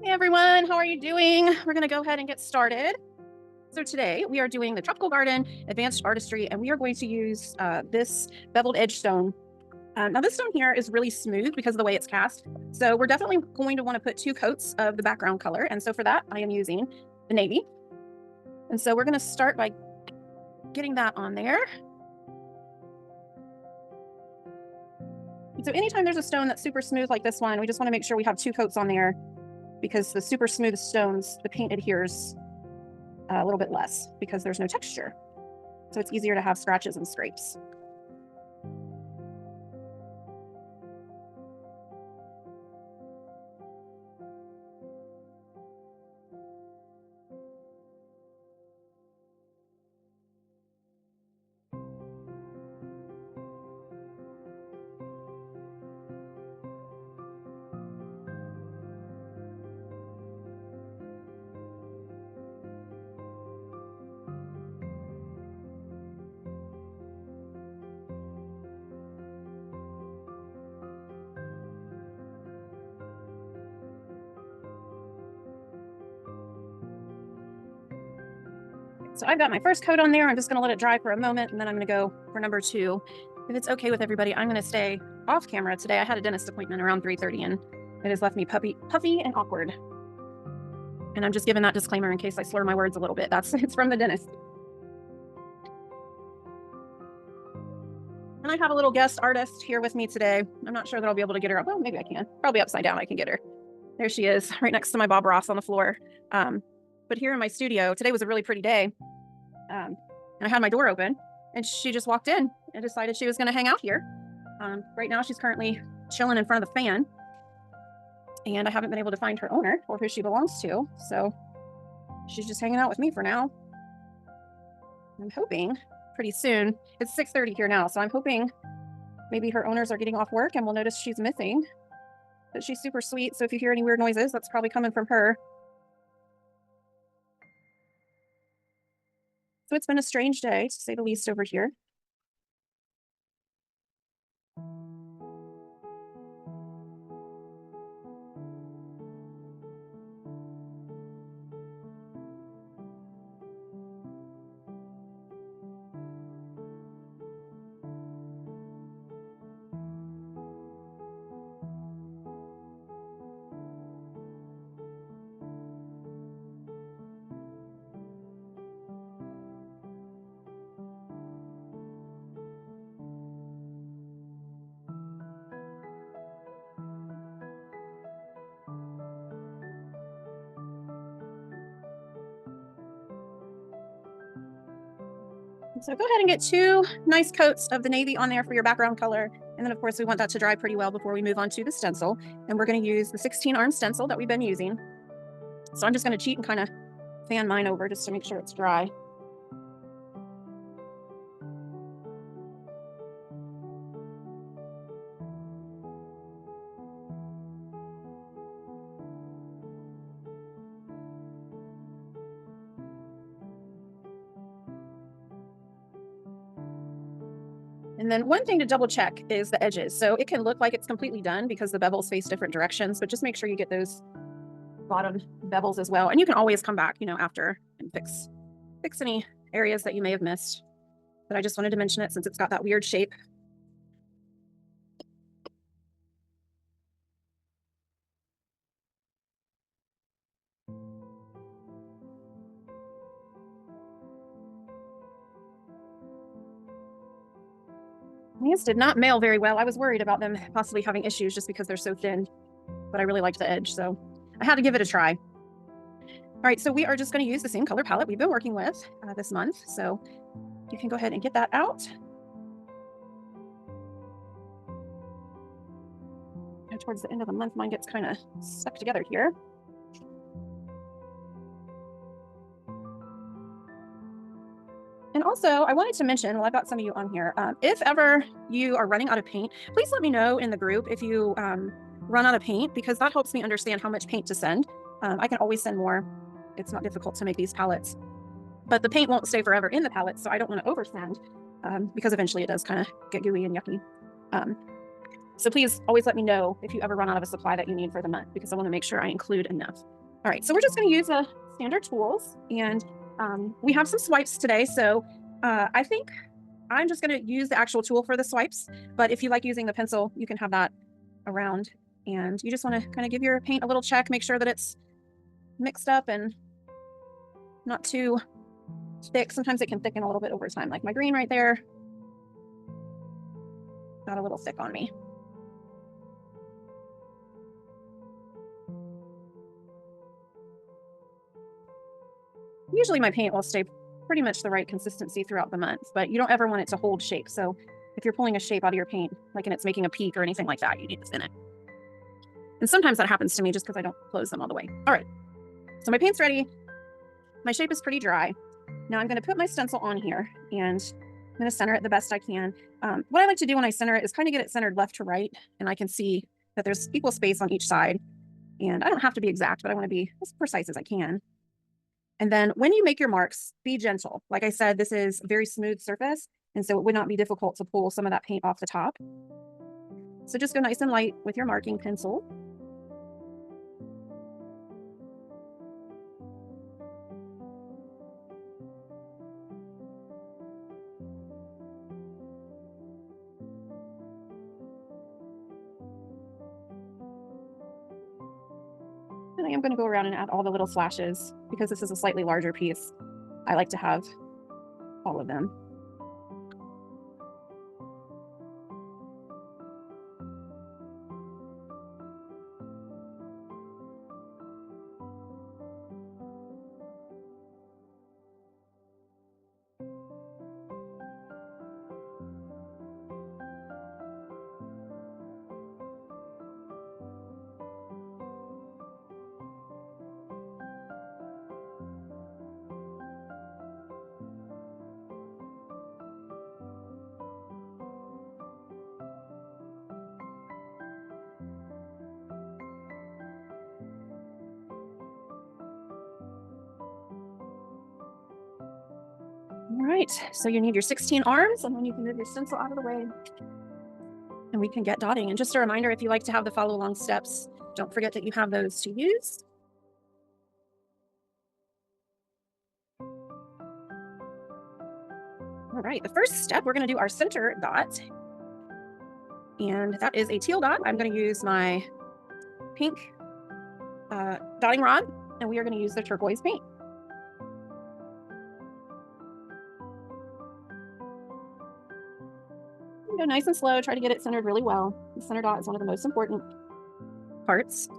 Hey everyone, how are you doing? We're going to go ahead and get started. So today we are doing the Tropical Garden Advanced Artistry, and we are going to use this beveled edge stone. Now this stone here is really smooth because of the way it's cast. So we're definitely going to want to put 2 coats of the background color. And so for that, I am using the navy. And so we're going to start by getting that on there. So anytime there's a stone that's super smooth like this one, we just want to make sure we have 2 coats on there, because the super smooth stones, the paint adheres a little bit less because there's no texture. So it's easier to have scratches and scrapes. So I've got my first coat on there. I'm just going to let it dry for a moment, and then I'm going to go for number 2. If it's okay with everybody, I'm going to stay off camera today. I had a dentist appointment around 3:30, and it has left me puffy and awkward. And I'm just giving that disclaimer in case I slur my words a little bit. It's from the dentist. And I have a little guest artist here with me today. I'm not sure that I'll be able to get her up. Well, maybe I can. Probably upside down I can get her. There she is, right next to my Bob Ross on the floor. But here in my studio, today was a really pretty day. And I had my door open, and she just walked in and decided she was going to hang out here. Right now, she's currently chilling in front of the fan, and I haven't been able to find her owner or who she belongs to. So she's just hanging out with me for now. I'm hoping pretty soon. It's 6:30 here now, so I'm hoping maybe her owners are getting off work and we'll notice she's missing. But she's super sweet, so if you hear any weird noises, that's probably coming from her. So it's been a strange day, to say the least, over here. So go ahead and get 2 nice coats of the navy on there for your background color. And then, of course, we want that to dry pretty well before we move on to the stencil. And we're going to use the 16-arm stencil that we've been using. So I'm just going to cheat and kind of fan mine over just to make sure it's dry. And then one thing to double check is the edges. So it can look like it's completely done because the bevels face different directions, but just make sure you get those bottom bevels as well. And you can always come back, after and fix any areas that you may have missed. But I just wanted to mention it since it's got that weird shape. These did not mail very well. I was worried about them possibly having issues just because they're so thin, but I really liked the edge, so I had to give it a try. All right, so we are just going to use the same color palette we've been working with this month. So you can go ahead and get that out. And towards the end of the month, mine gets kind of stuck together here. And also, I wanted to mention, well, I've got some of you on here. If ever you are running out of paint, please let me know in the group if you run out of paint, because that helps me understand how much paint to send. I can always send more. It's not difficult to make these palettes, but the paint won't stay forever in the palette, so I don't want to oversend because eventually it does kind of get gooey and yucky. So please always let me know if you ever run out of a supply that you need for the month, because I want to make sure I include enough. All right, so we're just going to use the standard tools, and we have some swipes today. So I think I'm just going to use the actual tool for the swipes, but if you like using the pencil, you can have that around, and you just want to kind of give your paint a little check, make sure that it's mixed up and not too thick. Sometimes it can thicken a little bit over time, like my green right there got a little thick on me. Usually my paint will stay pretty much the right consistency throughout the month, but you don't ever want it to hold shape. So if you're pulling a shape out of your paint, like and it's making a peak or anything like that, you need to thin it. And sometimes that happens to me just because I don't close them all the way. All right, so my paint's ready. My shape is pretty dry. Now I'm going to put my stencil on here, and I'm going to center it the best I can. What I like to do when I center it is kind of get it centered left to right, and I can see that there's equal space on each side. And I don't have to be exact, but I want to be as precise as I can. And then when you make your marks, be gentle. Like I said, this is a very smooth surface, and so it would not be difficult to pull some of that paint off the top. So just go nice and light with your marking pencil. And I am going to go around and add all the little flashes because this is a slightly larger piece. I like to have all of them. All right, so you need your 16 arms, and then you can move your stencil out of the way and we can get dotting. And just a reminder, if you like to have the follow along steps, don't forget that you have those to use. All right, the first step, we're going to do our center dot, and that is a teal dot. I'm going to use my pink dotting rod, and we are going to use the turquoise paint. Go nice and slow, try to get it centered really well. The center dot is one of the most important parts.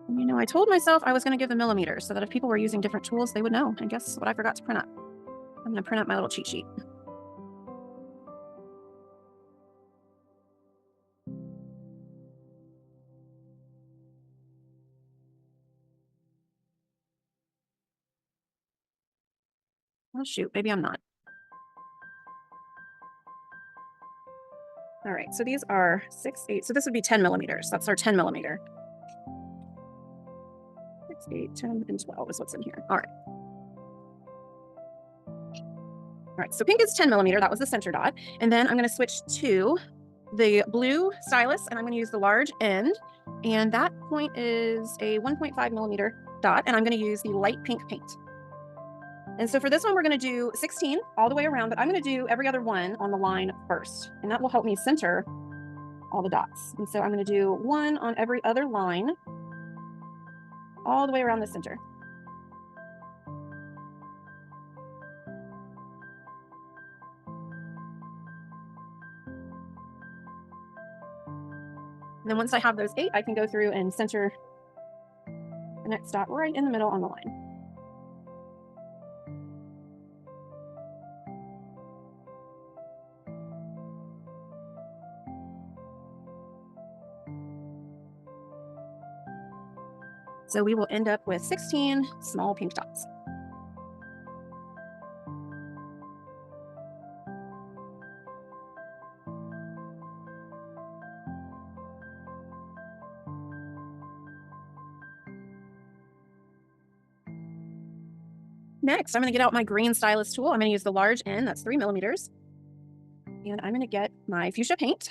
And you know, I told myself I was going to give the millimeters so that if people were using different tools, they would know. And guess what I forgot to print up? I'm going to print up my little cheat sheet. Oh shoot, maybe I'm not. All right, so these are 6, 8. So this would be 10 millimeters. That's our 10 millimeter. 6, 8, 10, and 12 is what's in here. All right. All right, so pink is 10 millimeter. That was the center dot. And then I'm going to switch to the blue stylus, and I'm going to use the large end. And that point is a 1.5 millimeter dot, and I'm going to use the light pink paint. And so for this one, we're going to do 16 all the way around, but I'm going to do every other one on the line first, and that will help me center all the dots. And so I'm going to do one on every other line all the way around the center. And then once I have those 8, I can go through and center the next dot right in the middle on the line. So we will end up with 16 small pink dots. Next, I'm going to get out my green stylus tool. I'm going to use the large end, that's 3 millimeters. And I'm going to get my fuchsia paint.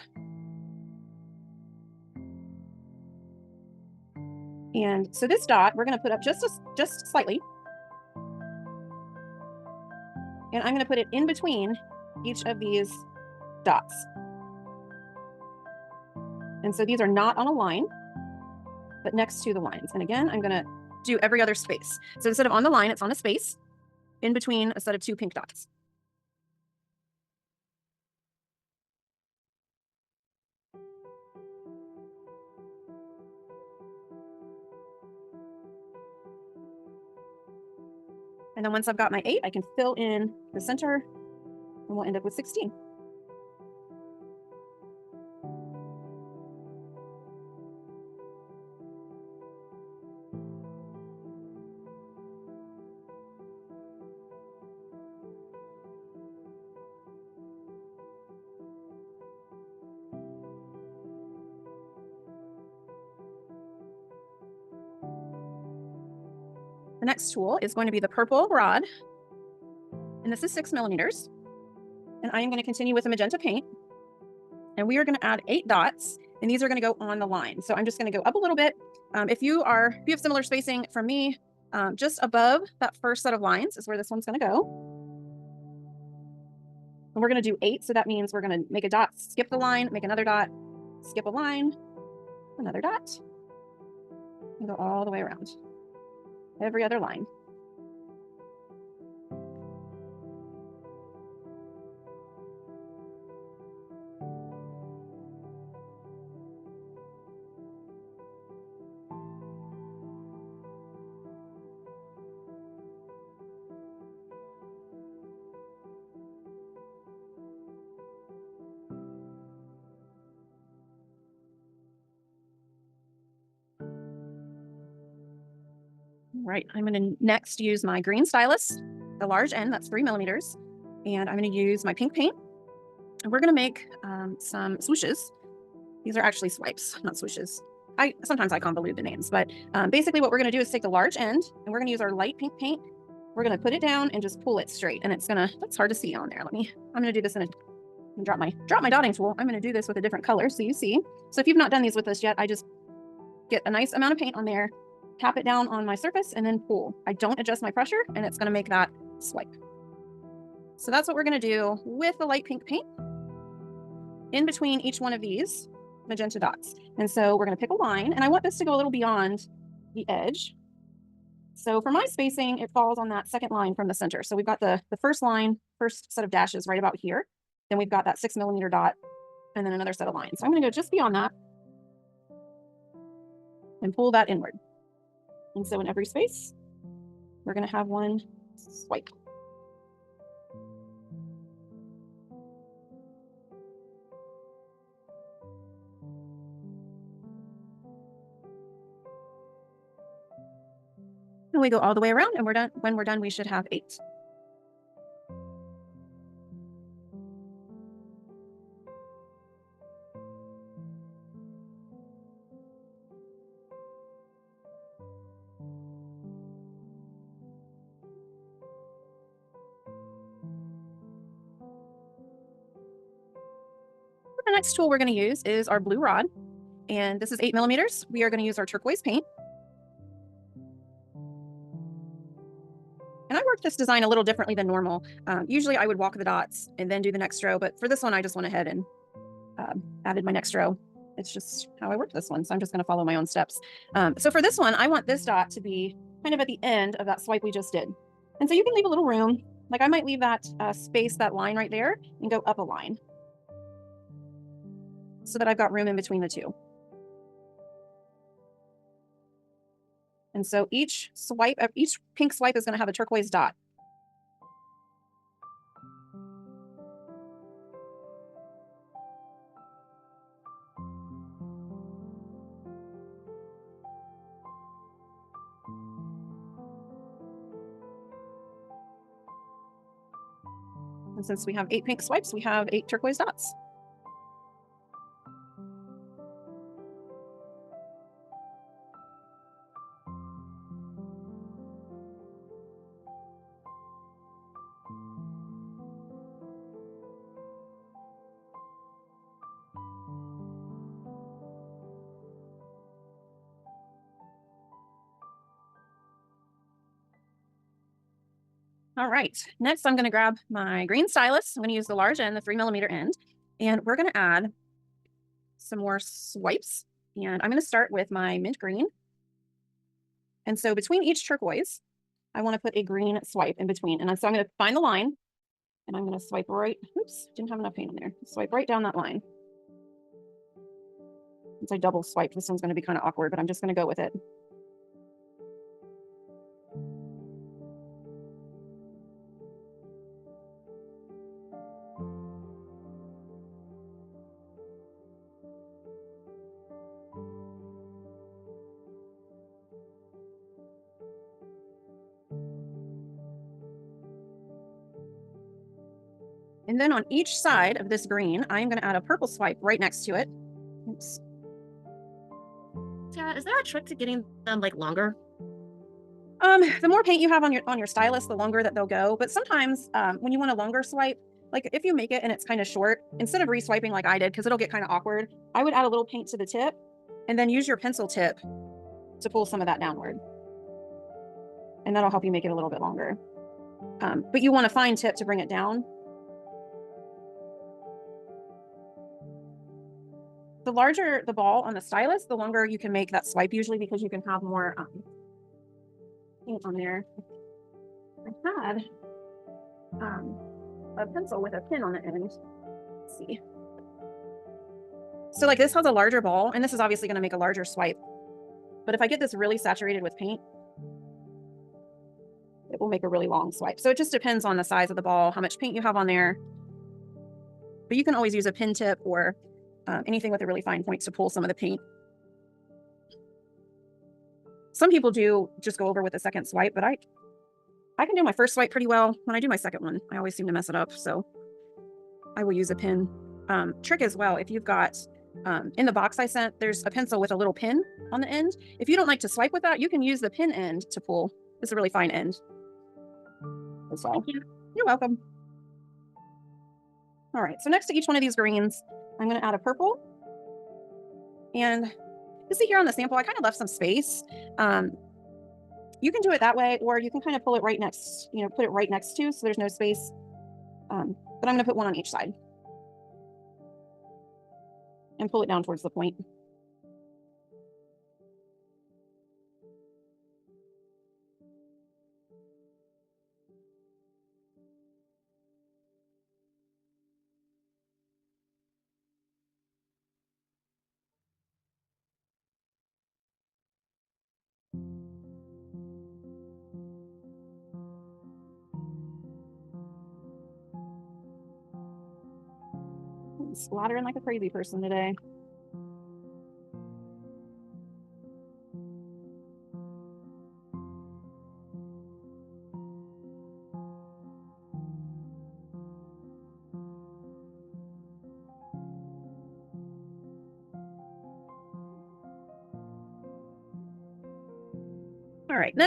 And so this dot, we're going to put up just slightly. And I'm going to put it in between each of these dots. And so these are not on a line, but next to the lines. And again, I'm going to do every other space. So instead of on the line, it's on a space in between a set of 2 pink dots. And then once I've got my 8, I can fill in the center and we'll end up with 16. The next tool is going to be the purple rod, and this is 6 millimeters. And I am going to continue with the magenta paint, and we are going to add 8 dots, and these are going to go on the line. So I'm just going to go up a little bit. If you have similar spacing from me, just above that first set of lines is where this one's going to go. And we're going to do 8, so that means we're going to make a dot, skip the line, make another dot, skip a line, another dot, and go all the way around every other line. Right, I'm going to next use my green stylus, the large end, that's 3 millimeters, and I'm going to use my pink paint, and we're going to make some swooshes. These are actually swipes, not swooshes. Sometimes I convolute the names, but basically what we're going to do is take the large end, and we're going to use our light pink paint. We're going to put it down and just pull it straight, and that's hard to see on there. I'm going to do this drop my dotting tool. I'm going to do this with a different color so you see. So if you've not done these with us yet, I just get a nice amount of paint on there, tap it down on my surface, and then pull. I don't adjust my pressure, and it's going to make that swipe. So that's what we're going to do with the light pink paint in between each one of these magenta dots. And so we're going to pick a line, and I want this to go a little beyond the edge. So for my spacing, it falls on that second line from the center. So we've got the first line, first set of dashes right about here. Then we've got that 6 millimeter dot, and then another set of lines. So I'm going to go just beyond that and pull that inward. And so in every space, we're going to have one swipe. And we go all the way around, and we're done. When we're done, we should have 8. The next tool we're going to use is our blue rod, and this is 8 millimeters. We are going to use our turquoise paint. And I worked this design a little differently than normal. Usually I would walk the dots and then do the next row, but for this one, I just went ahead and added my next row. It's just how I worked this one, so I'm just going to follow my own steps. So for this one, I want this dot to be kind of at the end of that swipe we just did. And so you can leave a little room. Like I might leave that space, that line right there, and go up a line so that I've got room in between the two. And so each pink swipe is going to have a turquoise dot. And since we have 8 pink swipes, we have 8 turquoise dots. All right, next I'm going to grab my green stylus. I'm going to use the large end, the 3mm end, and we're going to add some more swipes. And I'm going to start with my mint green. And so between each turquoise, I want to put a green swipe in between. And so I'm going to find the line and I'm going to swipe right. Oops, didn't have enough paint on there. Swipe right down that line. Since I double swiped, this one's going to be kind of awkward, but I'm just going to go with it. And then on each side of this green, I'm going to add a purple swipe right next to it. Oops. Tara, is there a trick to getting them like longer? The more paint you have on your stylus, the longer that they'll go. But sometimes when you want a longer swipe, like if you make it and it's kind of short, instead of re-swiping like I did, because it'll get kind of awkward, I would add a little paint to the tip and then use your pencil tip to pull some of that downward. And that'll help you make it a little bit longer. But you want a fine tip to bring it down. The larger the ball on the stylus, the longer you can make that swipe usually because you can have more paint on there. I had a pencil with a pin on the end. Let's see. So like this has a larger ball, and this is obviously going to make a larger swipe. But if I get this really saturated with paint, it will make a really long swipe. So it just depends on the size of the ball, how much paint you have on there. But you can always use a pin tip or anything with a really fine point to pull some of the paint. Some people do just go over with a second swipe, but I can do my first swipe pretty well. When I do my second one, I always seem to mess it up. So I will use a pin. Trick as well, if you've got, in the box I sent, there's a pencil with a little pin on the end. If you don't like to swipe with that, you can use the pin end to pull. It's a really fine end as well. Thank you. You're welcome. All right, so next to each one of these greens, I'm going to add a purple. And you see here on the sample, I kind of left some space. You can do it that way, or you can kind of pull it right next, put it right next to, so there's no space. But I'm going to put one on each side and pull it down towards the point. I'm splattering like a crazy person today. All right, the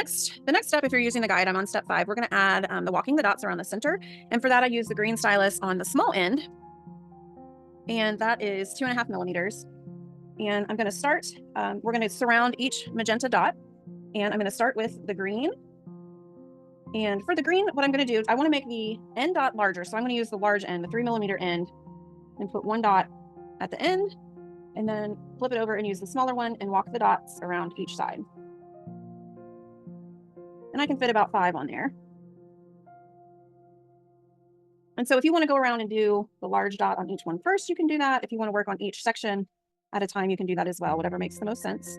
next step, if you're using the guide, I'm on step 5. We're going to add the walking the dots around the center. And for that, I use the green stylus on the small end. And that is 2.5 mm. And I'm going to start, we're going to surround each magenta dot. And I'm going to start with the green. And for the green, what I'm going to do, I want to make the end dot larger. So I'm going to use the large end, the 3mm end, and put one dot at the end, and then flip it over and use the smaller one and walk the dots around each side. And I can fit about 5 on there. And so if you want to go around and do the large dot on each one first, you can do that. If you want to work on each section at a time, you can do that as well, whatever makes the most sense.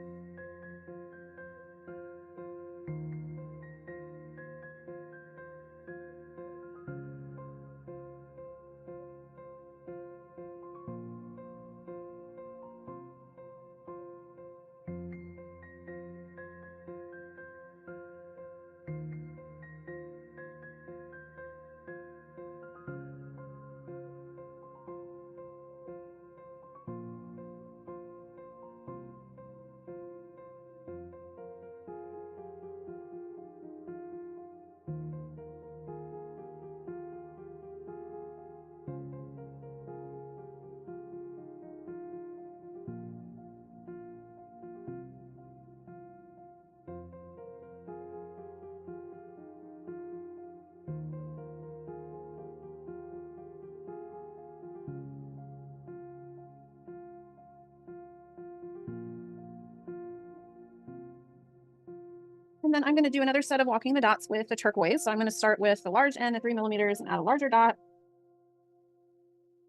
then I'm going to do another set of walking the dots with the turquoise. So I'm going to start with the large end, the 3 millimeters, and add a larger dot.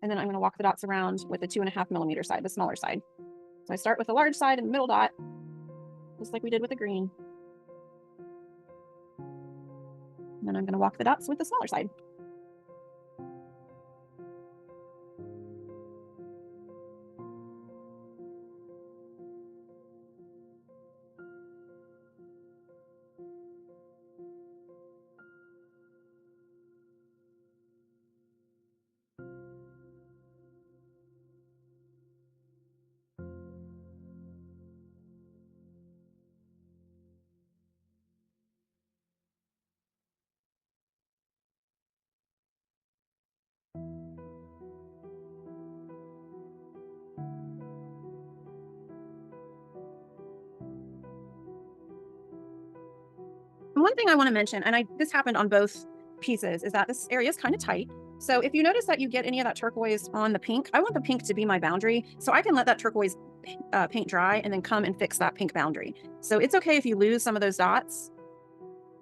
And then I'm going to walk the dots around with the 2.5 millimeter side, the smaller side. So I start with the large side and the middle dot, just like we did with the green. And then I'm going to walk the dots with the smaller side. And one thing I want to mention, and this happened on both pieces, is that this area is kind of tight. So if you notice that you get any of that turquoise on the pink, I want the pink to be my boundary. So I can let that turquoise paint dry and then come and fix that pink boundary. So it's okay if you lose some of those dots,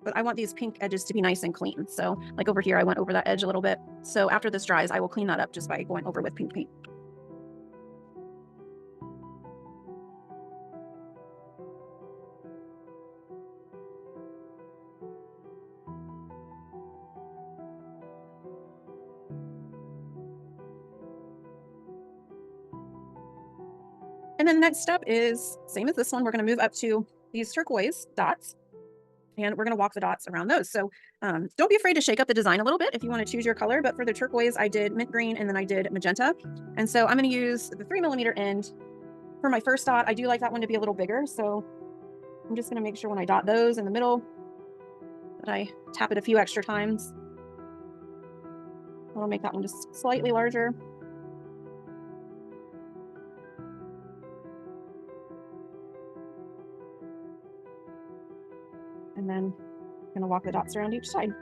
but I want these pink edges to be nice and clean. So like over here, I went over that edge a little bit. So after this dries, I will clean that up just by going over with pink paint. And then the next step is same as this one. We're going to move up to these turquoise dots and we're going to walk the dots around those. So don't be afraid to shake up the design a little bit if you want to choose your color. But for the turquoise, I did mint green and then I did magenta. And so I'm going to use the 3 millimeter end for my first dot. I do like that one to be a little bigger. So I'm just going to make sure when I dot those in the middle that I tap it a few extra times. I'll make that one just slightly larger. And then I'm going to walk the dots around each side.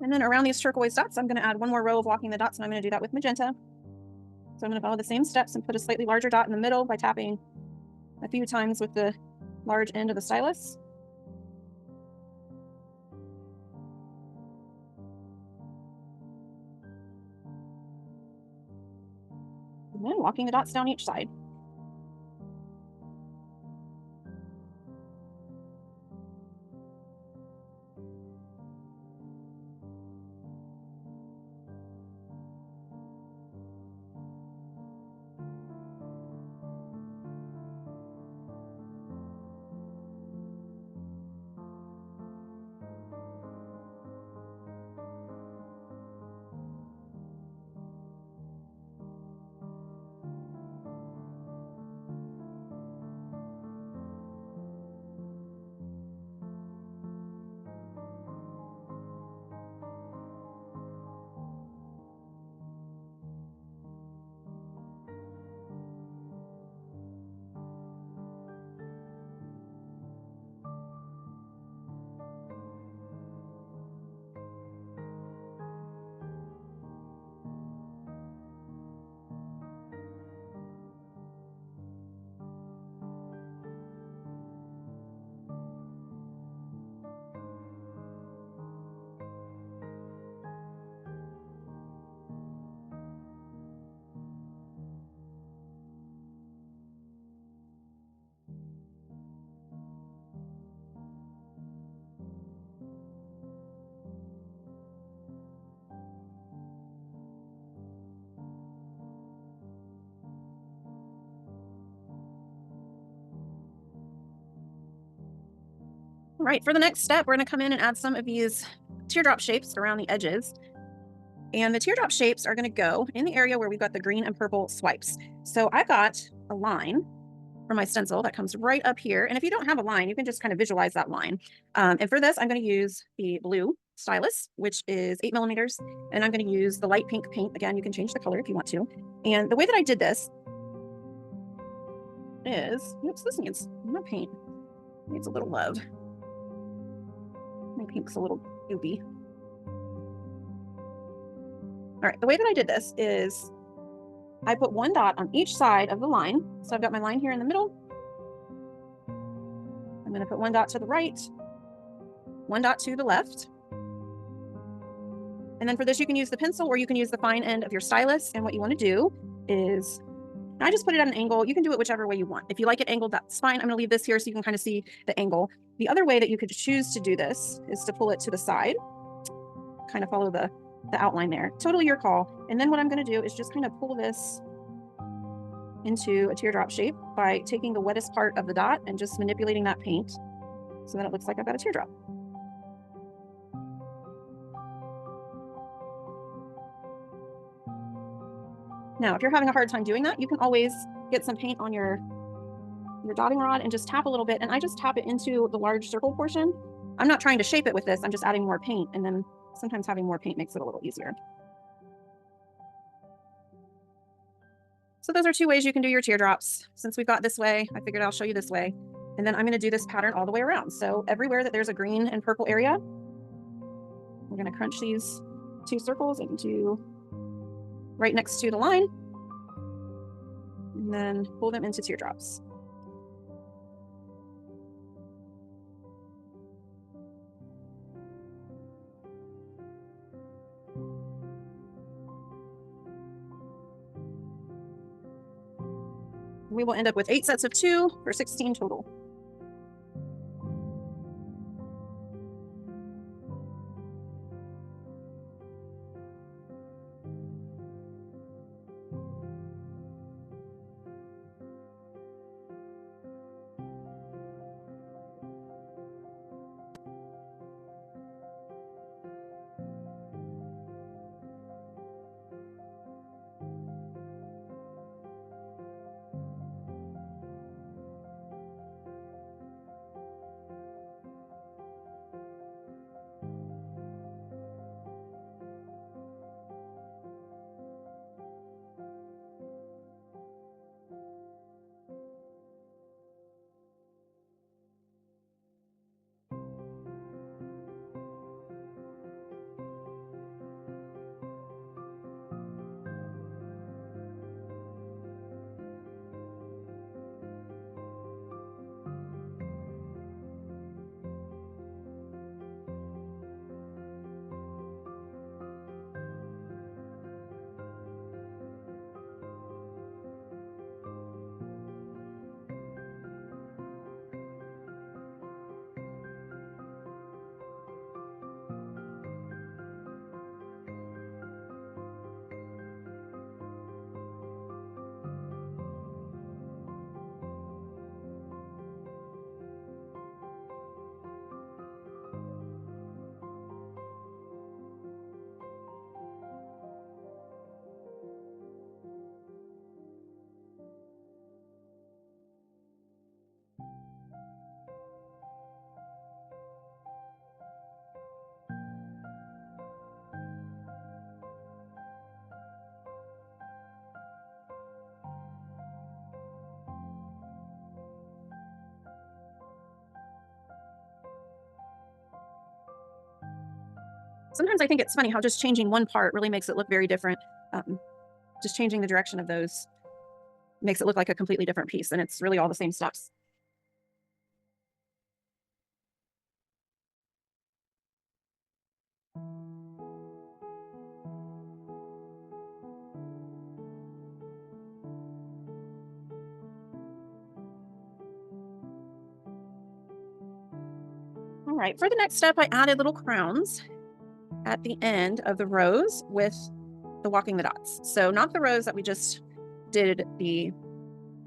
And then around these turquoise dots, I'm going to add one more row of walking the dots, and I'm going to do that with magenta. So I'm going to follow the same steps and put a slightly larger dot in the middle by tapping a few times with the large end of the stylus. And then walking the dots down each side. All right, for the next step, we're going to come in and add some of these teardrop shapes around the edges. And the teardrop shapes are going to go in the area where we've got the green and purple swipes. So I've got a line for my stencil that comes right up here. And if you don't have a line, you can just kind of visualize that line. And for this, I'm going to use the blue stylus, which is 8mm. And I'm going to use the light pink paint. Again, you can change the color if you want to. And the way that I did this is, oops, this needs more paint. Needs a little love. My pink's a little goopy. All right, the way that I did this is I put one dot on each side of the line. So I've got my line here in the middle. I'm going to put one dot to the right, one dot to the left. And then for this, you can use the pencil or you can use the fine end of your stylus. And what you want to do is, I just put it at an angle. You can do it whichever way you want. If you like it angled, that's fine. I'm going to leave this here so you can kind of see the angle. The other way that you could choose to do this is to pull it to the side, kind of follow the outline there. Totally your call. And then what I'm going to do is just kind of pull this into a teardrop shape by taking the wettest part of the dot and just manipulating that paint so that it looks like I've got a teardrop. Now, if you're having a hard time doing that, you can always get some paint on your dotting rod and just tap a little bit. And I just tap it into the large circle portion. I'm not trying to shape it with this. I'm just adding more paint. And then sometimes having more paint makes it a little easier. So those are two ways you can do your teardrops. Since we've got this way, I figured I'll show you this way. And then I'm going to do this pattern all the way around. So everywhere that there's a green and purple area, we're going to crunch these two circles into right next to the line, and then pull them into teardrops. We will end up with 8 sets of 2 for 16 total. Sometimes I think it's funny how just changing one part really makes it look very different. Just changing the direction of those makes it look like a completely different piece, and it's really all the same steps. All right, for the next step, I added little crowns at the end of the rows with the walking the dots. So not the rows that we just did the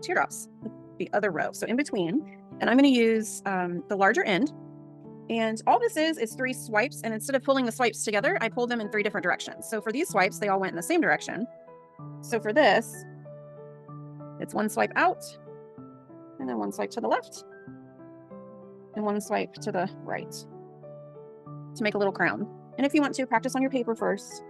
teardrops, the other row. So in between, and I'm going to use the larger end And all this is 3 swipes. And instead of pulling the swipes together, I pulled them in 3 different directions. So for these swipes, they all went in the same direction. So for this, it's 1 swipe out, and then 1 swipe to the left, and 1 swipe to the right to make a little crown. And if you want to, practice on your paper first.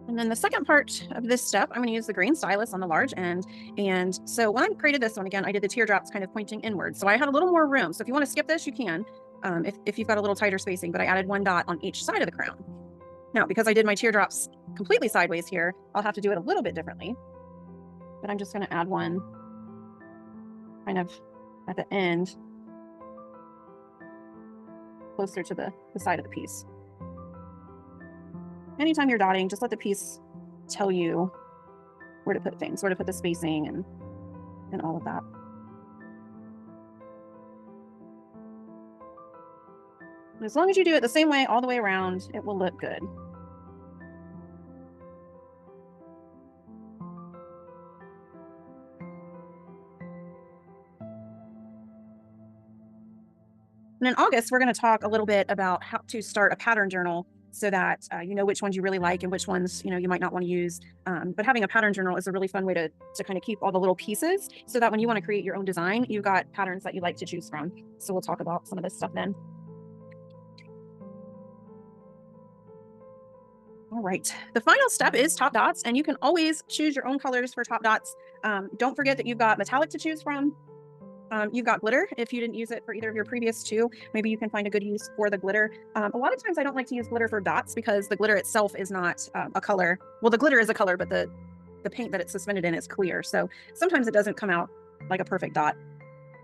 And then the second part of this step, I'm going to use the green stylus on the large end. And so when I created this one, again, I did the teardrops kind of pointing inward. So I had a little more room. So if you want to skip this, you can, if you've got a little tighter spacing, but I added 1 dot on each side of the crown. Now, because I did my teardrops completely sideways here, I'll have to do it a little bit differently. But I'm just going to add 1 kind of at the end, closer to the side of the piece. Anytime you're dotting, just let the piece tell you where to put things, where to put the spacing and all of that. And as long as you do it the same way all the way around, it will look good. And in August, we're going to talk a little bit about how to start a pattern journal so that you know which ones you really like and which ones you might not want to use. But having a pattern journal is a really fun way to kind of keep all the little pieces so that when you want to create your own design, you've got patterns that you like to choose from. So we'll talk about some of this stuff then. All right, the final step is top dots, and you can always choose your own colors for top dots. Don't forget that you've got metallic to choose from. You've got glitter. If you didn't use it for either of your previous 2, maybe you can find a good use for the glitter. A lot of times I don't like to use glitter for dots because the glitter itself is not a color. Well, the glitter is a color, but the paint that it's suspended in is clear. So sometimes it doesn't come out like a perfect dot.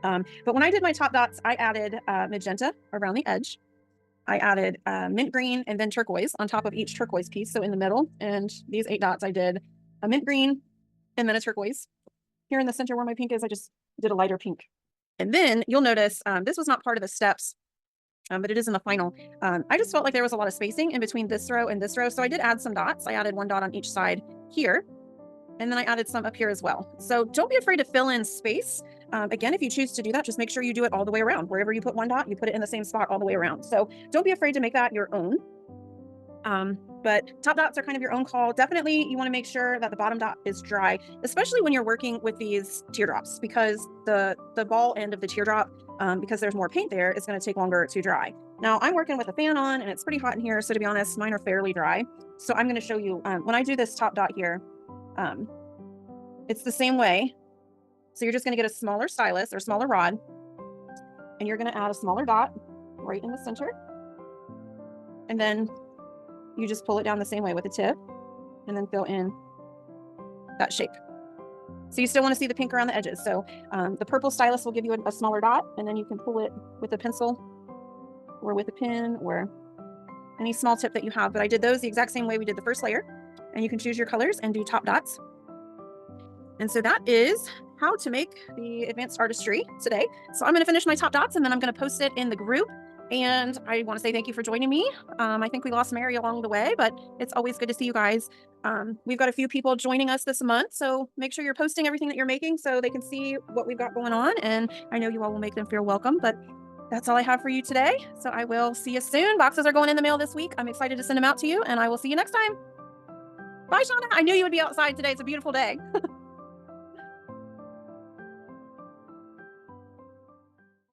But when I did my top dots, I added magenta around the edge. I added mint green and then turquoise on top of each turquoise piece. So in the middle, and these 8 dots, I did a mint green and then a turquoise. Here in the center where my pink is, I just did a lighter pink. And then you'll notice this was not part of the steps, but it is in the final. I just felt like there was a lot of spacing in between this row and this row. So I did add some dots. I added 1 dot on each side here. And then I added some up here as well. So don't be afraid to fill in space. Again, if you choose to do that, just make sure you do it all the way around. Wherever you put 1 dot, you put it in the same spot all the way around. So don't be afraid to make that your own. But top dots are kind of your own call. Definitely you want to make sure that the bottom dot is dry, especially when you're working with these teardrops, because the ball end of the teardrop, because there's more paint there, is going to take longer to dry. Now I'm working with a fan on and it's pretty hot in here. So to be honest, mine are fairly dry. So I'm going to show you when I do this top dot here, it's the same way. So you're just going to get a smaller stylus or smaller rod, and you're going to add a smaller dot right in the center. And then you just pull it down the same way with the tip and then fill in that shape. So you still want to see the pink around the edges. So the purple stylus will give you a smaller dot, and then you can pull it with a pencil or with a pin or any small tip that you have. But I did those the exact same way we did the first layer, and you can choose your colors and do top dots. And so that is how to make the advanced artistry today. So I'm going to finish my top dots and then I'm going to post it in the group. And I want to say thank you for joining me. I think we lost Mary along the way, but it's always good to see you guys. We've got a few people joining us this month, so make sure you're posting everything that you're making so they can see what we've got going on. And I know you all will make them feel welcome, but that's all I have for you today. So I will see you soon. Boxes are going in the mail this week. I'm excited to send them out to you, and I will see you next time. Bye, Shauna. I knew you would be outside today. It's a beautiful day.